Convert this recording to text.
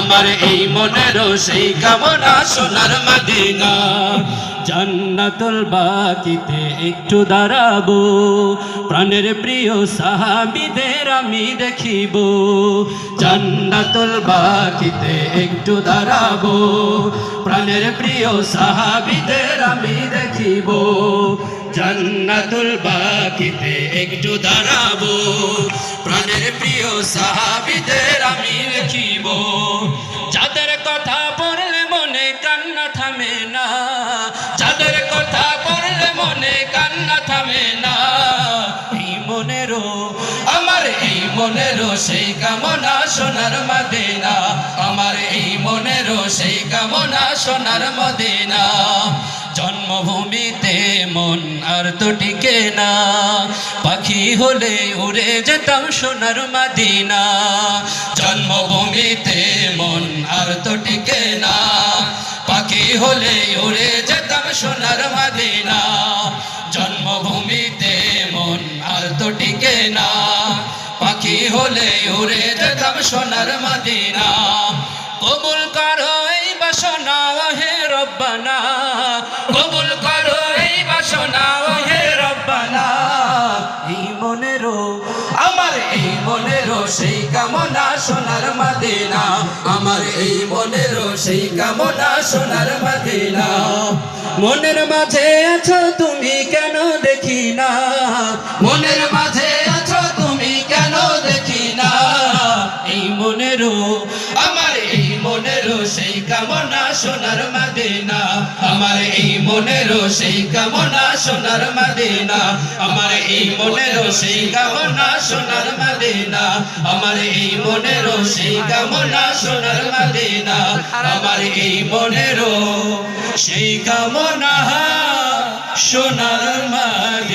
আমার এই মনেরও সেই কামনা সোনার মদিনা। জান্নাতুল বাকিতে একটু দাঁড়াবো, প্রাণের প্রিয় সাহাবীদের আমি দেখিব। জান্নাতুল বাকিতে একটু দাঁড়াবো, প্রাণের প্রিয় সাহাবীদের আমি দেখিব। জান্নাতুল বাকিতে একটু দাঁড়াবো, প্রাণের প্রিয় সাহাবীদের আমি দেখিব। যাদের কথা পড়লে মনে কান্না থামে না, যাদের কথা পড়লে মনে কান্না থামে না। এই মনেরও আমার এই মনেরও সেই কামনা সোনার মদিনা, আমার এই মনেরও সেই কামনা সোনার মদিনা। জন্মভূমিতে মন আর তো টিকে না, পাখি হলে উড়ে যেতাম সোনার মদিনা। জন্মভূমিতে মন আর তো টিকে না, পাখি হলে উড়ে যেতাম সোনার মদিনা। জন্মভূমিতে মন আর তো টিকে না, পাখি হলে উড়ে যেতাম সোনার মদিনা। কবুল করো এই বাসনা হে রব্বানা, কবুল করো এই বাসনা হে রব্বানা। এই মনেরও আমার এই মনেরও সেই কামনা সোনার মদিনা, আমার এই মনেরও সেই কামনা সোনার মদিনা। মনের মাঝে আছো তুমি কেন দেখি না, মনের মাঝে আছো তুমি কেন দেখি না। এই মনেরও আমার এই মনেরও সেই কামনা সোনার মদিনা, আমার এই মনেরও সেই কামনা সোনার মদিনা। আমার এই মনেরও সেই কামনা সোনার মদিনা, আমার এই মনেরও সেই কামনা সোনার মদিনা। আমার এই মনেরও সেই কামনা সোনার মদিনা।